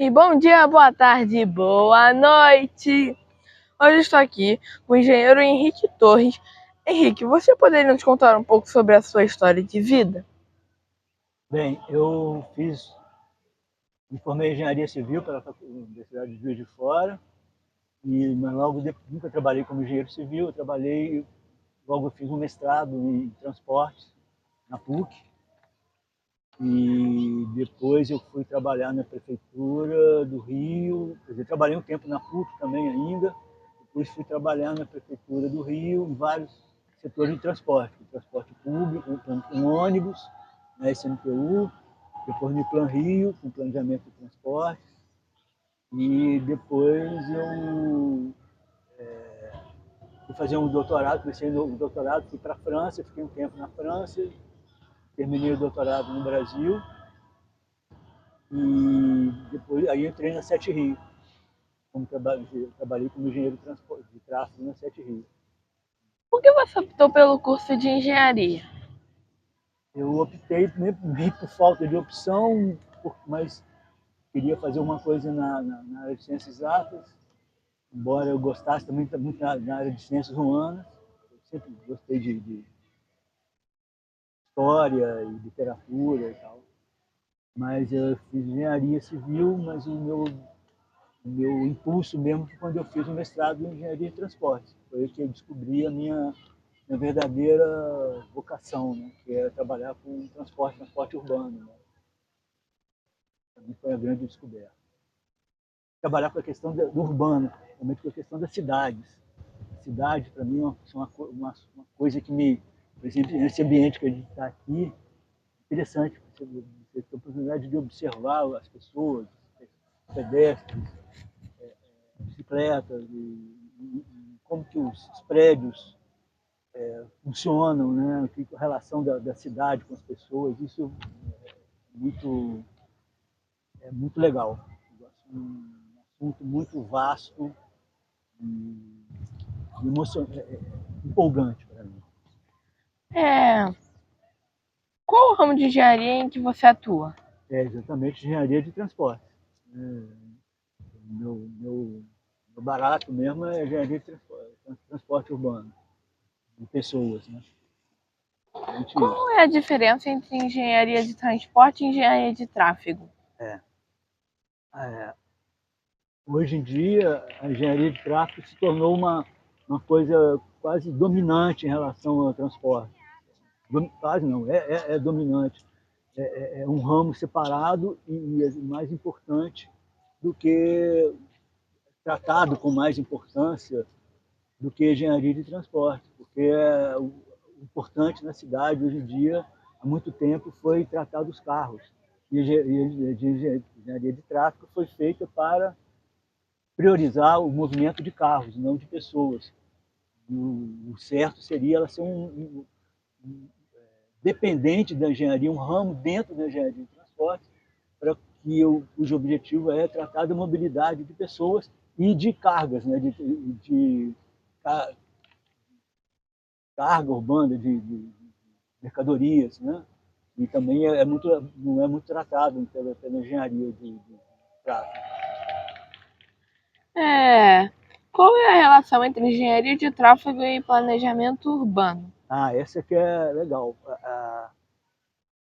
E bom dia, boa tarde, boa noite! Hoje estou aqui com o engenheiro Henrique Torres. Henrique, você poderia nos contar um pouco sobre a sua história de vida? Bem, me formei em engenharia civil pela Universidade de Juiz de Fora, mas nunca trabalhei como engenheiro civil, logo fiz um mestrado em transportes na PUC, e depois eu fui trabalhar na prefeitura do Rio, quer dizer, trabalhei um tempo na PUC também ainda, depois fui trabalhar na prefeitura do Rio em vários setores de transporte público, com ônibus, na SMPU, depois no Plan Rio, com planejamento de transporte, e depois eu fui fazer um doutorado, comecei o doutorado, fui para a França, fiquei um tempo na França, terminei o doutorado no Brasil, e depois aí entrei na Sete Rio, trabalhei como engenheiro de tráfego na Sete Rio. Por que você optou pelo curso de engenharia? Eu optei meio por falta de opção, mas queria fazer uma coisa na área de ciências exatas, embora eu gostasse também muito na área de ciências humanas. Eu sempre gostei de história e literatura e tal. Mas eu fiz engenharia civil, mas o meu impulso mesmo foi quando eu fiz o mestrado em engenharia de transporte. Foi aí que eu descobri a minha verdadeira vocação, né? Que é trabalhar com transporte urbano. Né? Para mim foi a grande descoberta. Trabalhar com a questão do urbano, realmente com a questão das cidades. A cidade, para mim, é uma coisa que por exemplo, nesse ambiente que a gente está aqui, interessante, você ter a oportunidade de observar as pessoas, pedestres, bicicletas, e como que os prédios funcionam, né? A relação da cidade com as pessoas, isso muito, é muito legal. Eu acho um assunto muito vasto e empolgante para mim. É... Qual o ramo de engenharia em que você atua? É exatamente engenharia de transporte. Meu barato mesmo é engenharia de transporte urbano, de pessoas. Né? Qual é a diferença entre engenharia de transporte e engenharia de tráfego? É, é, hoje em dia, a engenharia de tráfego se tornou uma coisa quase dominante em relação ao transporte. Quase não, é dominante. É um ramo separado e é mais importante do que tratado com mais importância do que engenharia de transporte, porque o importante na cidade hoje em dia, há muito tempo, foi tratar dos carros. E a engenharia de tráfego foi feita para priorizar o movimento de carros, não de pessoas. O certo seria ela ser dependente da engenharia, um ramo dentro da engenharia de transporte, para que cujo objetivo é tratar da mobilidade de pessoas e de cargas, né, de carga urbana, de mercadorias, né? E também não é muito tratado pela engenharia de tráfego. Qual é a relação entre engenharia de tráfego e planejamento urbano? Essa que é legal.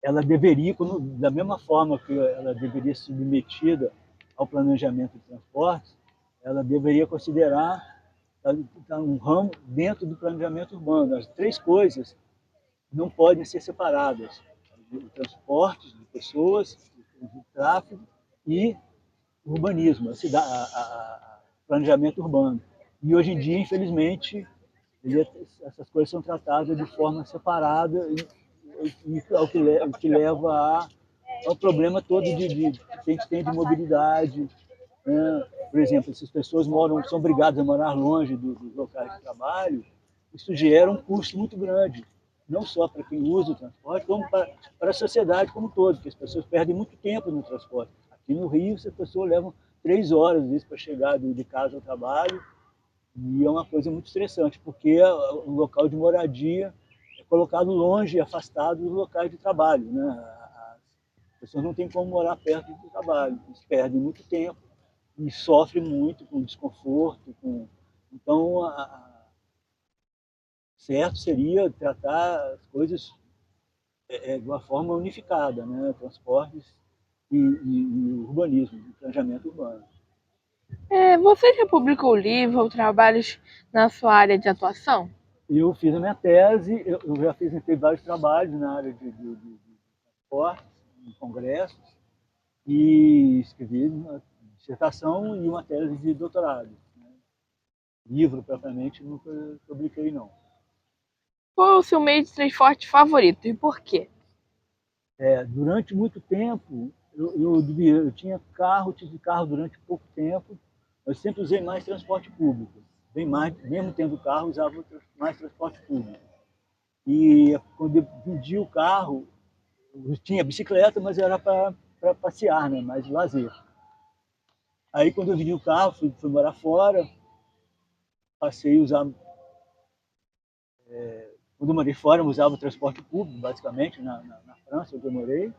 Ela deveria, da mesma forma que ela deveria ser submetida ao planejamento de transportes, ela deveria considerar um ramo dentro do planejamento urbano. As três coisas não podem ser separadas: o transporte de pessoas, o tráfego e o urbanismo, planejamento urbano. E hoje em dia, infelizmente, essas coisas são tratadas de forma separada e o que leva ao problema todo que a gente tem de mobilidade. Né? Por exemplo, se as pessoas são obrigadas a morar longe dos locais de trabalho, isso gera um custo muito grande, não só para quem usa o transporte, como para a sociedade como um todo, porque as pessoas perdem muito tempo no transporte. Aqui no Rio, as pessoas levam 3 horas para chegar de casa ao trabalho, e é uma coisa muito estressante, porque o local de moradia é colocado longe, afastado dos locais de trabalho. Né? pessoas não têm como morar perto do trabalho, eles perdem muito tempo e sofrem muito com desconforto. Então, certo seria tratar as coisas de uma forma unificada, né? Transportes e urbanismo, planejamento urbano. Você já publicou livro ou trabalhos na sua área de atuação? Eu fiz a minha tese, eu já fiz vários trabalhos na área de transportes, em congressos, e escrevi uma dissertação e uma tese de doutorado. Né? Livro, propriamente, nunca publiquei, não. Qual é o seu meio de transporte favorito e por quê? Durante muito tempo, eu tinha carro, tive carro durante pouco tempo, eu sempre usei mais transporte público. Bem mais, mesmo tendo carro, usava mais transporte público. E quando eu vendi o carro, eu tinha bicicleta, mas era para passear, né? Mais de lazer. Aí quando eu vendi o carro, fui morar fora, passei a usar. Quando eu morei fora, eu usava o transporte público, basicamente, na França, onde eu morei.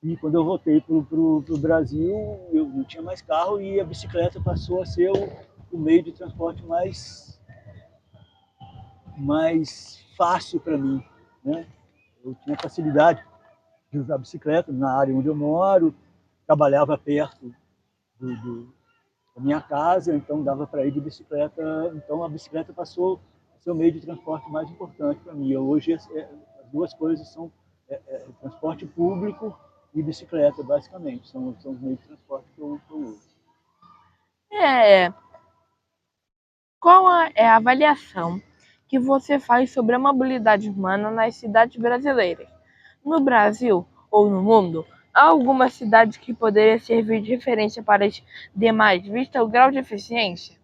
E quando eu voltei para o Brasil, eu não tinha mais carro e a bicicleta passou a ser o meio de transporte mais fácil para mim. Né? Eu tinha facilidade de usar a bicicleta na área onde eu moro, trabalhava perto da minha casa, então dava para ir de bicicleta. Então a bicicleta passou a ser o meio de transporte mais importante para mim. Hoje as duas coisas são transporte público e bicicleta, basicamente. São os meios de transporte que eu uso. É, qual é a avaliação que você faz sobre a mobilidade humana nas cidades brasileiras? No Brasil ou no mundo, há alguma cidade que poderia servir de referência para as demais, visto o grau de eficiência?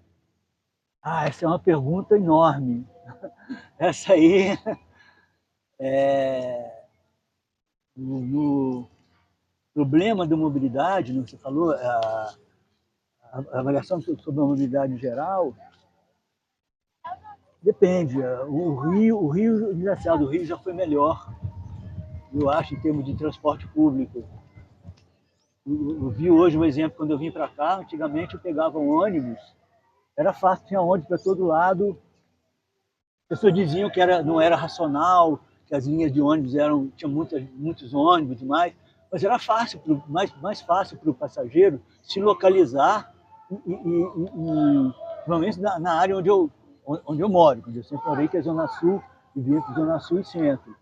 Essa é uma pergunta enorme. Essa aí, no problema da mobilidade, você falou, a avaliação sobre a mobilidade geral, depende. O Rio, engraçado, o Rio já foi melhor, eu acho, em termos de transporte público. Eu vi hoje um exemplo, quando eu vim para cá, antigamente eu pegava um ônibus, era fácil, tinha ônibus para todo lado. As pessoas diziam que não era racional, que as linhas de ônibus tinham muitos ônibus e demais, mas era fácil, mais fácil para o passageiro se localizar, principalmente na área onde eu moro, onde eu sempre morei, que é a Zona Sul, e vim para a Zona Sul e Centro.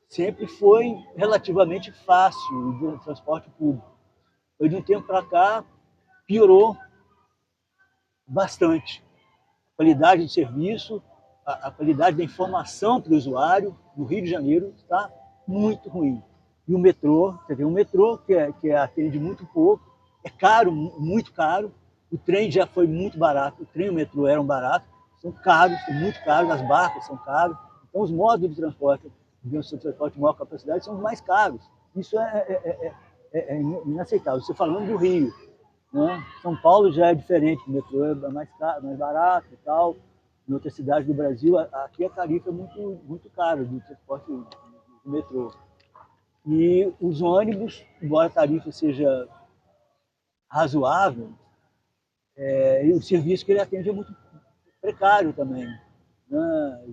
Sempre foi relativamente fácil o transporte público. Foi de um tempo para cá, piorou bastante. A qualidade do serviço, a qualidade da informação para o usuário no Rio de Janeiro está muito ruim. E o metrô, você tem um metrô que atende muito pouco, é caro, muito caro. O trem já foi muito barato, o trem e o metrô eram baratos, são caros, são muito caros, as barcas são caras. Então, os modos de transporte de maior capacidade são os mais caros. Isso é inaceitável. Você falando do Rio, né? São Paulo já é diferente, o metrô é mais caro, mais barato e tal. Em outras cidades do Brasil, aqui a tarifa é muito, muito cara do transporte do metrô. E os ônibus, embora a tarifa seja razoável, e o serviço que ele atende é muito precário também. Né?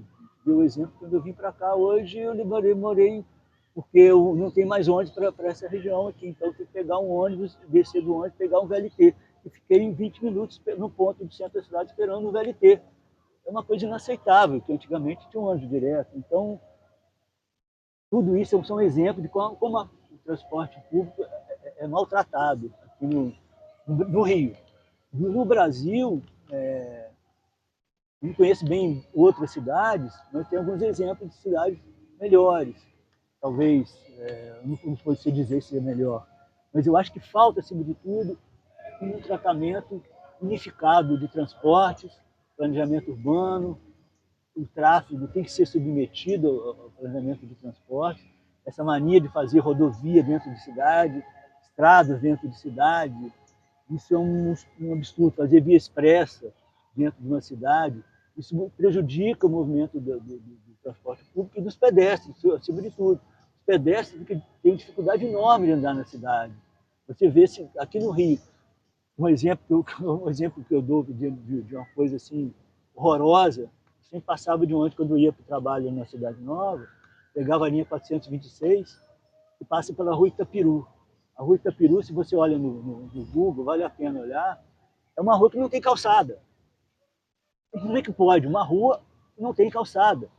Deu o exemplo, quando eu vim para cá hoje, eu morei porque eu não tem mais ônibus para essa região aqui. Então, eu tive que pegar um ônibus, descer do ônibus, pegar um VLT. E fiquei em 20 minutos no ponto do centro da cidade esperando o VLT. É uma coisa inaceitável, que antigamente tinha um ônibus direto. Então, tudo isso são exemplos de como o transporte público é maltratado aqui no Rio. No Brasil, não conheço bem outras cidades, mas tem alguns exemplos de cidades melhores. Talvez, não pode dizer se é melhor, mas eu acho que falta, acima de tudo, um tratamento unificado de transportes, planejamento urbano, o tráfego tem que ser submetido ao planejamento de transporte. Essa mania de fazer rodovia dentro de cidade, estradas dentro de cidade, isso é um absurdo. Fazer via expressa dentro de uma cidade, isso prejudica o movimento do transporte público e dos pedestres, acima de tudo. Os pedestres têm dificuldade enorme de andar na cidade. Você vê aqui no Rio, um exemplo que eu dou de uma coisa assim horrorosa, sempre passava de onde quando eu ia para o trabalho na Cidade Nova, pegava a linha 426 e passa pela Rua Itapiru. A Rua Itapiru, se você olha no Google, vale a pena olhar, é uma rua que não tem calçada. Como é que pode? Uma rua que não tem calçada.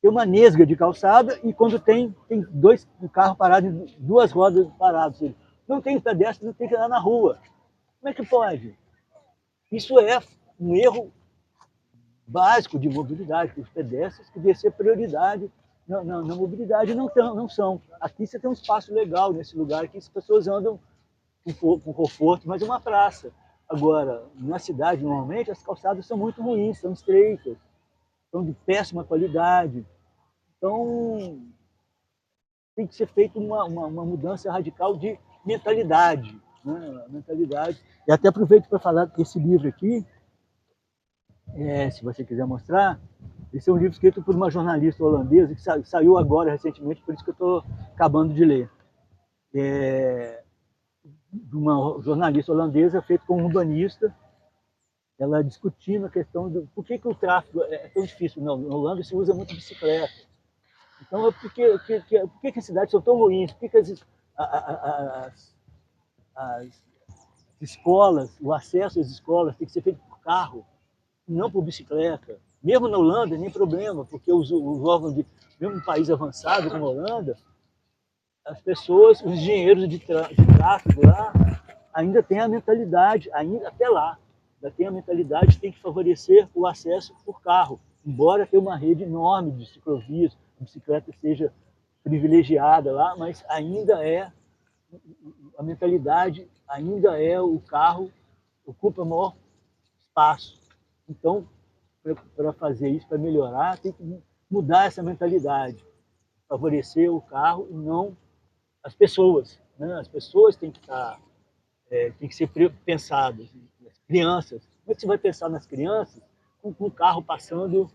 Tem uma nesga de calçada e quando tem um carro parado, duas rodas paradas. Não tem pedestre, não tem que andar na rua. Como é que pode? Isso é um erro básico de mobilidade, que os pedestres que devia ser prioridade na mobilidade não são. Aqui você tem um espaço legal nesse lugar que as pessoas andam com conforto, mas é uma praça. Agora, na cidade, normalmente, as calçadas são muito ruins, são estreitas, são de péssima qualidade. Então, tem que ser feita uma mudança radical de mentalidade. Né? Mentalidade. E até aproveito para falar desse livro aqui, se você quiser mostrar. Esse é um livro escrito por uma jornalista holandesa que saiu agora recentemente, por isso que eu estou acabando de ler. De uma jornalista holandesa feito com um urbanista, ela discutindo a questão do por que o tráfego é tão difícil. Na Holanda se usa muito bicicleta. Então, por que as cidades são tão ruins? Por que as escolas, o acesso às escolas tem que ser feito por carro, não por bicicleta? Mesmo na Holanda, nem problema, porque os órgãos mesmo um país avançado como a Holanda, as pessoas, os engenheiros de tráfego lá, ainda têm a mentalidade, ainda até lá, ainda tem a mentalidade que tem que favorecer o acesso por carro, embora tenha uma rede enorme de ciclovias, a bicicleta seja privilegiada lá, mas ainda é a mentalidade, ainda é o carro ocupa maior espaço. Então, para fazer isso, para melhorar, tem que mudar essa mentalidade, favorecer o carro e não as pessoas. Né? As pessoas têm que ser pensadas. As crianças, como é que você vai pensar nas crianças com o carro passando?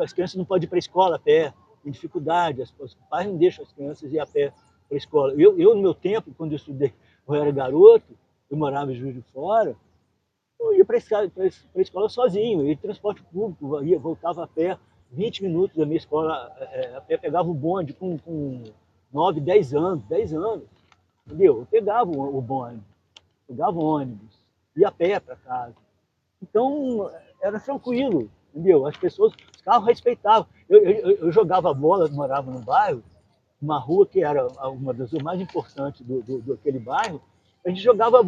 As crianças não podem ir para a escola a pé, tem dificuldade, os pais não deixam as crianças ir a pé para a escola. Eu, no meu tempo, quando eu estudei, eu era garoto, eu morava em Juiz de Fora, eu ia para a escola sozinho, ia de transporte público, voltava a pé, 20 minutos da minha escola a pé, pegava o bonde com 9, 10 anos, entendeu? Eu pegava o bonde, pegava o ônibus, ia a pé para casa. Então, era tranquilo, entendeu? As pessoas, os carros respeitavam. Eu jogava bola, morava no bairro, uma rua que era uma das ruas mais importantes do aquele bairro, a gente jogava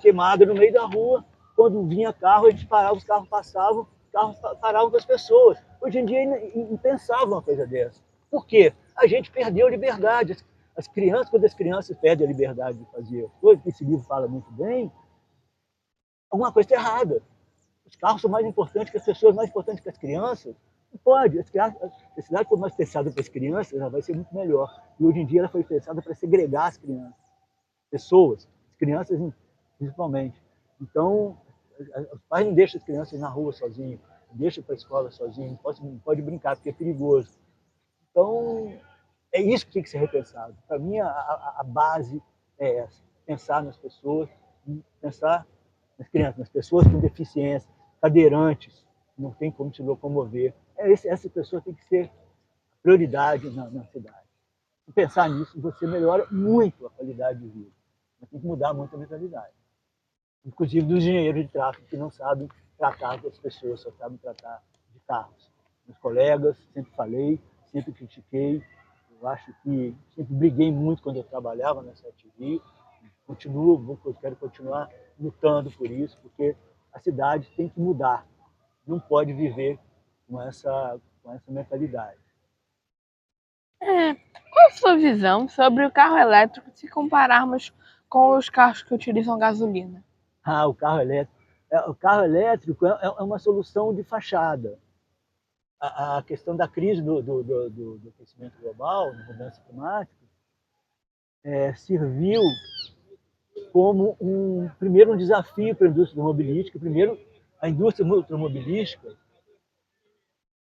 queimada no meio da rua, quando vinha carro, a gente parava, os carros passavam, os carros paravam com as pessoas. Hoje em dia, impensável uma coisa dessa. Por quê? A gente perdeu a liberdade. As crianças, quando as crianças perdem a liberdade de fazer coisas, que esse livro fala muito bem, alguma coisa está errada. Os carros são mais importantes que as pessoas, mais importantes que as crianças. Não pode. A cidade foi mais pensada para as crianças, ela vai ser muito melhor. E hoje em dia ela foi pensada para segregar as crianças. Pessoas, as crianças principalmente. Então, os pais não deixam as crianças na rua sozinhos, não deixam para a escola sozinhos, não pode brincar, porque é perigoso. Então, é isso que tem que ser repensado. Para mim, a base é essa. Pensar nas pessoas, pensar nas crianças, nas pessoas com deficiência, cadeirantes, não tem como se locomover. Essa pessoa tem que ser prioridade na cidade. Se pensar nisso, você melhora muito a qualidade de vida. Mas tem que mudar muito a mentalidade. Inclusive dos engenheiros de tráfego que não sabem tratar das pessoas, só sabem tratar de carros. Meus colegas, sempre falei, sempre critiquei. Eu acho que sempre briguei muito quando eu trabalhava na Sete Rio. Quero continuar lutando por isso, porque a cidade tem que mudar. Não pode viver com essa mentalidade. Qual a sua visão sobre o carro elétrico se compararmos com os carros que utilizam gasolina? O carro elétrico. O carro elétrico é uma solução de fachada. A questão da crise do aquecimento global, da mudança climática, serviu como primeiro um desafio para a indústria automobilística. Primeiro, a indústria automobilística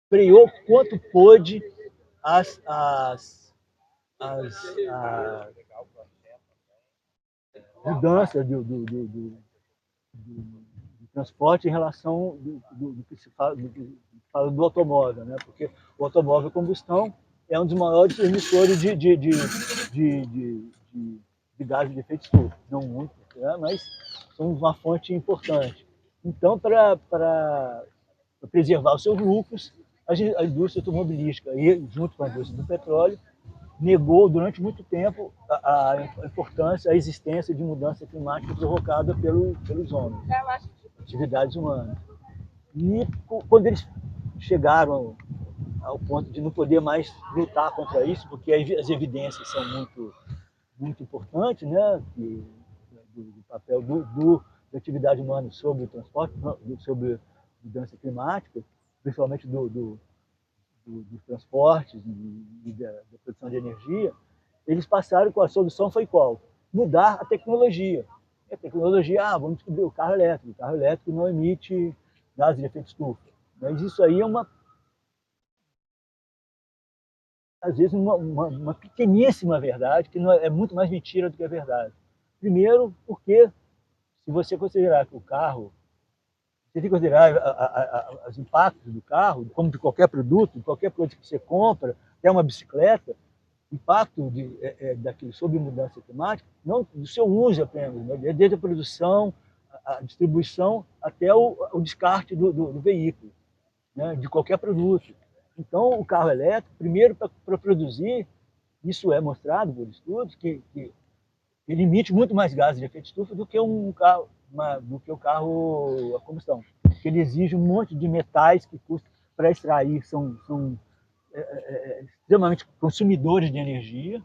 freou quanto pôde a mudança do transporte em relação do que se fala do automóvel, né? Porque o automóvel a combustão é um dos maiores emissores de gases de efeito estufa. Não muito, né? Mas são uma fonte importante. Então, para preservar os seus lucros, a indústria automobilística, e junto com a indústria do petróleo, negou durante muito tempo a importância, a existência de mudança climática provocada pelos homens, atividades humanas. E quando eles chegaram ao ponto de não poder mais lutar contra isso, porque as evidências são muito importantes, né, do papel da atividade humana sobre o transporte, sobre a mudança climática, principalmente dos transportes e da produção de energia, eles passaram com a solução foi qual? Mudar a tecnologia. A tecnologia, vamos descobrir o carro elétrico. O carro elétrico não emite gases de efeito estufa. Mas isso aí é às vezes, uma pequeníssima verdade, que é muito mais mentira do que a verdade. Primeiro, porque se você considerar que o carro, você tem que considerar os impactos do carro, como de qualquer produto que você compra, até uma bicicleta, impacto daquilo sobre mudança climática, não do seu uso apenas, né? Desde a produção, a distribuição, até o descarte do veículo, né? De qualquer produto. Então, o carro elétrico, primeiro, para produzir, isso é mostrado por estudos, que ele emite muito mais gases de efeito estufa do que o carro a combustão. Porque ele exige um monte de metais que custam para extrair, são extremamente consumidores de energia.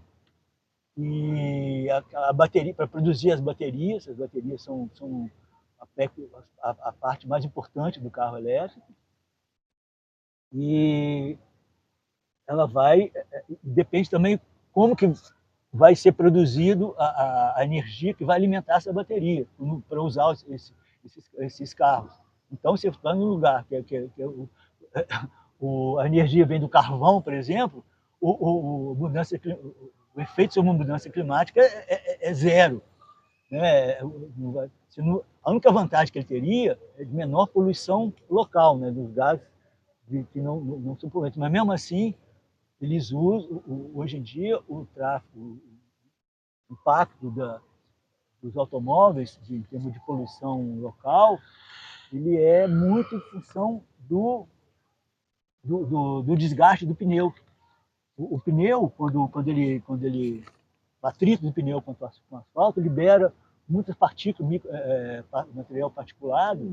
E a bateria, para produzir as baterias são a parte mais importante do carro elétrico. E ela depende também como que vai ser produzido a energia que vai alimentar essa bateria para usar esses carros. Então, você está num lugar a energia vem do carvão, por exemplo, o efeito sobre a mudança climática é zero. Né? A única vantagem que ele teria é de menor poluição local, né? Dos gases que não são poluentes. Mas, mesmo assim, eles usam, hoje em dia, o impacto dos automóveis, em termos de poluição local, ele é muito em função do desgaste do pneu. O pneu, quando ele o atrito do pneu com o asfalto, libera muitas partículas, material particulado.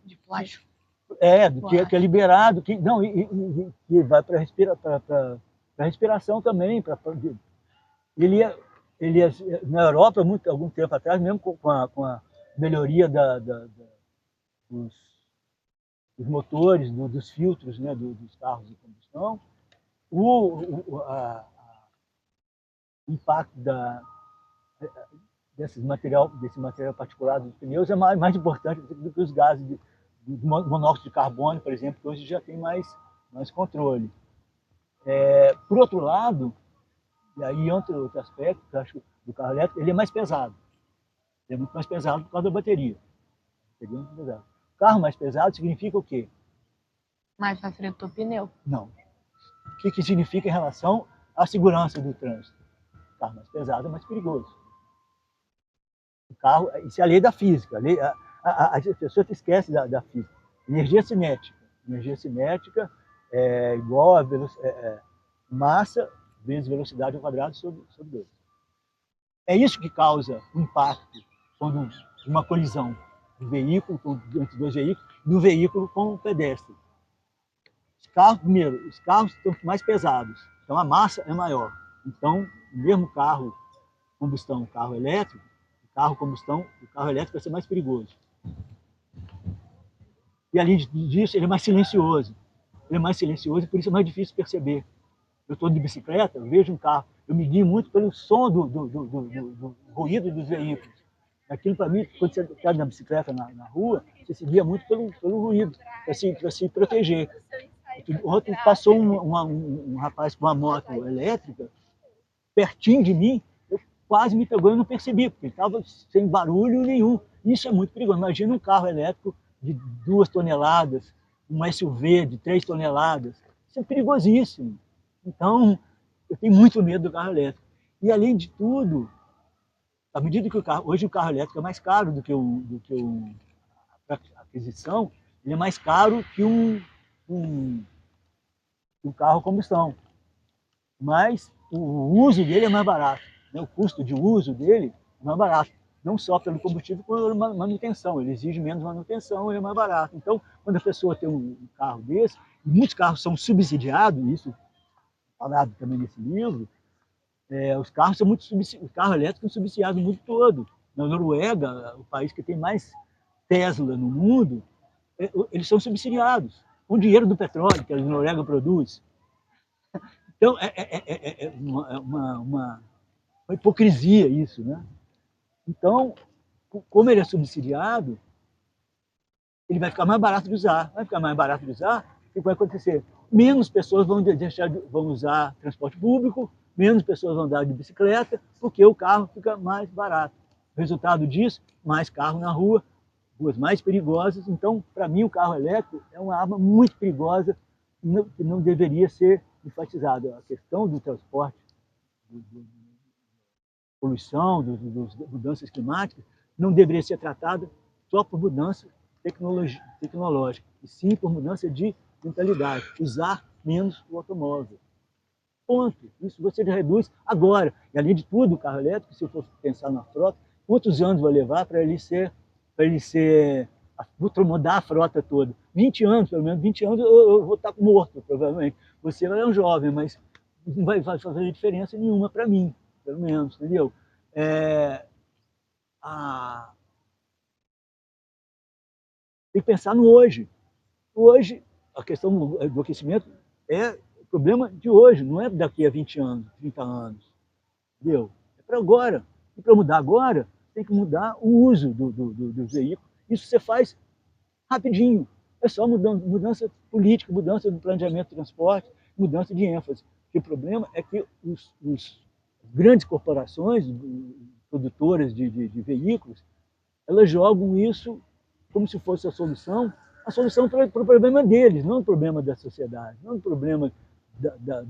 De plástico. Que é liberado, que vai para a respiração também. Na Europa, algum tempo atrás, mesmo com a melhoria dos motores, dos filtros, né, dos carros de combustão, o impacto desse material particulado dos pneus é mais importante do que os gases do monóxido de carbono, por exemplo, que hoje já tem mais controle. Por outro lado, e aí outro aspecto que eu acho do carro elétrico, ele é mais pesado. Ele é muito mais pesado por causa da bateria. Muito pesado. Carro mais pesado significa o quê? Mais facilitou o pneu. Não. O que significa em relação à segurança do trânsito? O carro mais pesado é mais perigoso. O carro, isso é a lei da física. A pessoa esquece da física. Energia cinética. Energia cinética é igual a massa vezes velocidade ao quadrado sobre 2. É isso que causa o impacto quando uma colisão do veículo, entre dois veículos, do veículo com o pedestre. Os carros estão mais pesados, então a massa é maior. Então, o mesmo carro combustão, carro elétrico, o carro combustão, o carro elétrico vai ser mais perigoso. E além disso, ele é mais silencioso. Ele é mais silencioso e por isso é mais difícil perceber. Eu estou de bicicleta, eu vejo um carro, eu me guio muito pelo som do ruído dos veículos. Aquilo, para mim, quando você está na bicicleta na rua, você se guia muito pelo ruído, para se proteger. Ontem passou um rapaz com uma moto elétrica pertinho de mim, eu quase me pegou e não percebi, porque ele estava sem barulho nenhum. Isso é muito perigoso. Imagina um carro elétrico de 2 toneladas, um SUV de 3 toneladas. Isso é perigosíssimo. Então, eu tenho muito medo do carro elétrico. E, além de tudo, à medida que hoje o carro elétrico é mais caro do que a aquisição, ele é mais caro que um carro a combustão. Mas o uso dele é mais barato, né? O custo de uso dele é mais barato, não só pelo combustível, como pela manutenção. Ele exige menos manutenção, ele é mais barato. Então, quando a pessoa tem um carro desse, e muitos carros são subsidiados, isso falado também nesse livro, os carros são muito o carro elétrico é subsidiado no mundo todo. Na Noruega, o país que tem mais Tesla no mundo, eles são subsidiados com o dinheiro do petróleo que a Noruega produz. Então, uma hipocrisia isso, né? Então, como ele é subsidiado, ele vai ficar mais barato de usar. Vai ficar mais barato de usar, o que vai acontecer? Menos pessoas vão usar transporte público, menos pessoas vão andar de bicicleta, porque o carro fica mais barato. O resultado disso, mais carro na rua, ruas mais perigosas. Então, para mim, o carro elétrico é uma arma muito perigosa que não deveria ser enfatizada. A questão do transporte, da poluição, das mudanças climáticas, não deveria ser tratada só por mudança tecnológica, e sim por mudança de mentalidade, usar menos o automóvel. Ponto. Isso você reduz agora. E, além de tudo, o carro elétrico, se eu for pensar na frota, quantos anos vai levar para ele ser, mudar a frota toda? 20 anos, pelo menos 20 anos eu vou estar morto, provavelmente. Você é um jovem, mas não vai fazer diferença nenhuma para mim, pelo menos, entendeu? Tem que pensar no hoje. Hoje, a questão do aquecimento é problema de hoje, não é daqui a 20 anos, 30 anos. Entendeu? É para agora. E para mudar agora, tem que mudar o uso dos veículos. Isso você faz rapidinho. É só mudança política, mudança do planejamento de transporte, mudança de ênfase. Porque o problema é que as grandes corporações, produtoras de veículos, elas jogam isso como se fosse a solução para o problema deles, não o problema da sociedade, não o problema da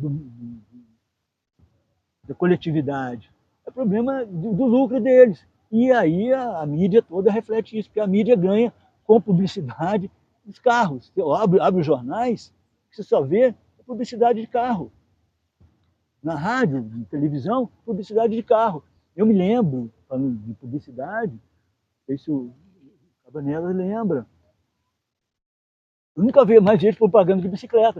coletividade. É o problema do lucro deles. E aí a mídia toda reflete isso, porque a mídia ganha com publicidade dos carros. Você abre os jornais, você só vê publicidade de carro. Na rádio, na televisão, publicidade de carro. Eu me lembro, falando de publicidade, isso o Cabanela lembra. Eu nunca vi mais gente propaganda de bicicleta.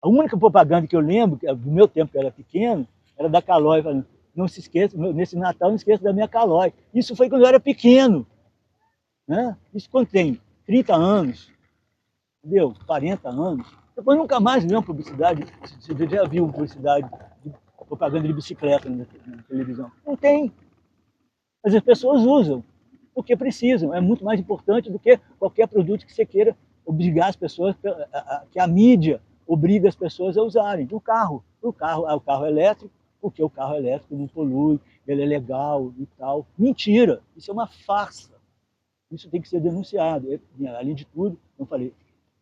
A única propaganda que eu lembro, do meu tempo que eu era pequeno, era da Caloi, falando, não se esqueça, nesse Natal não esqueça da minha Caloi. Isso foi quando eu era pequeno. Né? Isso quando tem 30 anos, entendeu? 40 anos. Depois nunca mais viu publicidade. Você já viu publicidade, propaganda de bicicleta na televisão? Não tem. Mas as pessoas usam porque precisam. É muito mais importante do que qualquer produto que você queira obrigar as pessoas, que a mídia obriga as pessoas a usarem. O carro elétrico, porque o carro elétrico não polui, ele é legal e tal. Mentira, isso é uma farsa. Isso tem que ser denunciado. Além de tudo, como eu falei,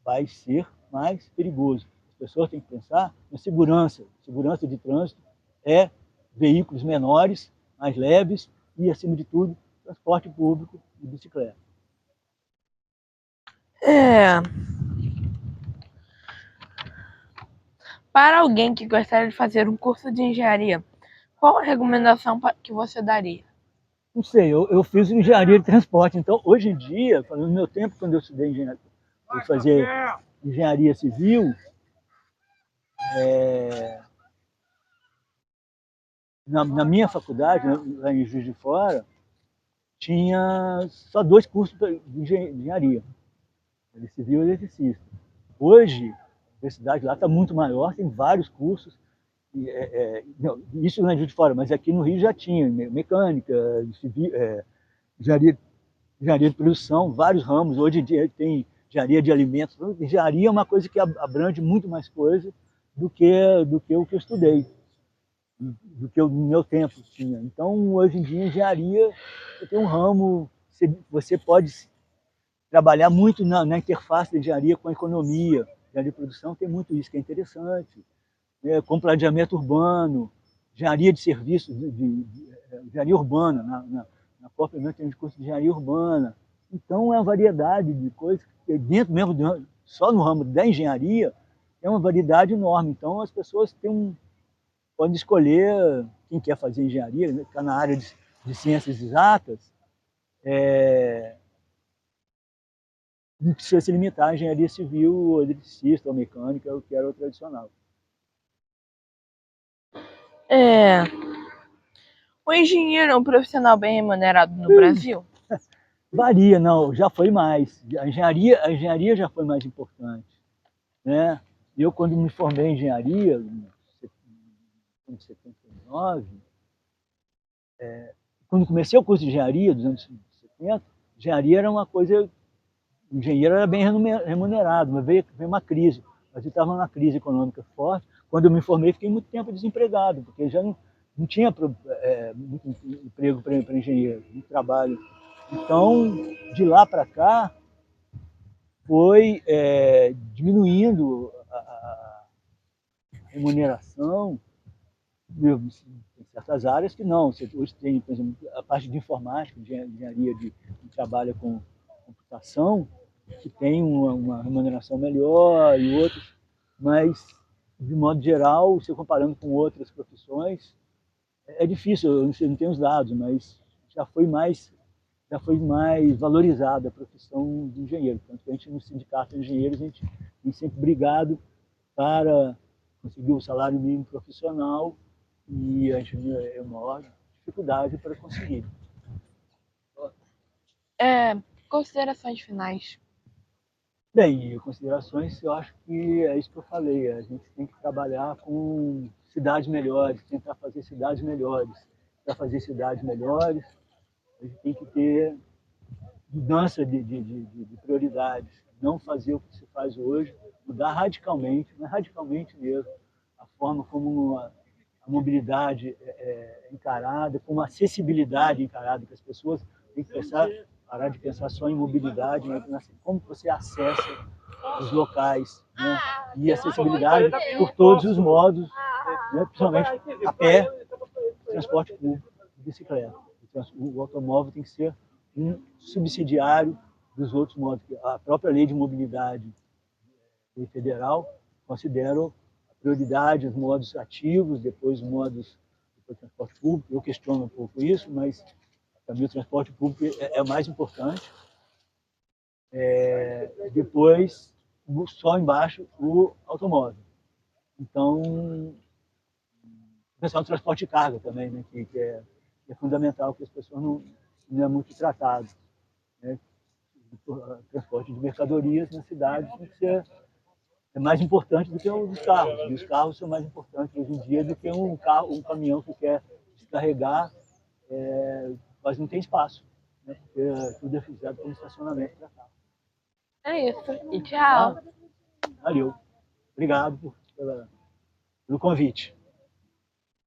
vai ser mais perigoso. As pessoas têm que pensar na segurança. Segurança de trânsito é veículos menores, mais leves e, acima de tudo, transporte público e bicicleta. Para alguém que gostaria de fazer um curso de engenharia, qual a recomendação que você daria? Não sei, eu fiz engenharia de transporte, então hoje em dia, no meu tempo, quando eu estudei engenharia, eu fazer engenharia civil, na minha faculdade, lá em Juiz de Fora, tinha só 2 cursos de engenharia, civil e eletricista. Hoje, a universidade lá está muito maior, tem vários cursos. Não, isso não é Juiz de Fora, mas aqui no Rio já tinha mecânica, civil, engenharia de produção, vários ramos. Hoje em dia tem engenharia de alimentos. Engenharia é uma coisa que abrange muito mais coisa do que o que eu estudei, do que eu, no meu tempo tinha. Então, hoje em dia, engenharia tem um ramo, você pode trabalhar muito na interface da engenharia com a economia. Engenharia de produção tem muito isso, que é interessante. Com planejamento urbano, engenharia de serviços, engenharia urbana, na própria tem um curso de engenharia urbana. Então, é uma variedade de coisas, dentro mesmo, só no ramo da engenharia, é uma variedade enorme. Então, as pessoas podem escolher quem quer fazer engenharia, né, ficar na área de ciências exatas, não precisa se limitar à engenharia civil, ou eletricista, ou mecânica, o que era o tradicional. O engenheiro é um profissional bem remunerado no Brasil? Varia, não, já foi mais. A engenharia já foi mais importante, né? Eu, quando me formei em engenharia, em 79, quando comecei o curso de engenharia, dos anos 70, engenharia era uma coisa... O engenheiro era bem remunerado, mas veio uma crise. A gente estava numa crise econômica forte. Quando eu me formei, fiquei muito tempo desempregado, porque já não tinha muito emprego para engenheiro, muito trabalho. Então, de lá para cá, foi diminuindo a remuneração. Tem certas áreas que não. Hoje tem, por exemplo, a parte de informática, de engenharia que trabalha com computação, que tem uma remuneração melhor e outros, mas, de modo geral, se comparando com outras profissões, é difícil, eu não tenho os dados, mas já foi mais valorizada a profissão de engenheiro. Tanto que a gente, no sindicato de engenheiros, a gente tem sempre brigado para conseguir o salário mínimo profissional, e a gente é a maior dificuldade para conseguir. Considerações finais. Bem, considerações, eu acho que é isso que eu falei. A gente tem que trabalhar com cidades melhores, tentar fazer cidades melhores. Para fazer cidades melhores, a gente tem que ter mudança de prioridades. Não fazer o que se faz hoje, mudar radicalmente, mas radicalmente mesmo, a forma como a mobilidade é encarada, como a acessibilidade encarada, que as pessoas têm que parar de pensar só em mobilidade, né? Como você acessa os locais, né? E acessibilidade por todos os modos, né? Principalmente a pé, transporte público, bicicleta. O automóvel tem que ser um subsidiário dos outros modos. A própria lei de mobilidade federal considera a prioridade os modos ativos, depois os modos do transporte público. Eu questiono um pouco isso, mas para mim o transporte público é mais importante. Depois, só embaixo, o automóvel. Então, pensar no transporte de carga também, né, que é fundamental, que as pessoas não é muito tratado. Né? O transporte de mercadorias na cidade tem que ser mais importante do que os carros. E os carros são mais importantes hoje em dia do que um caminhão que quer descarregar, mas não tem espaço, né? Porque tudo é fizado como estacionamento para carro. É isso. E tchau. Valeu. Obrigado pelo convite.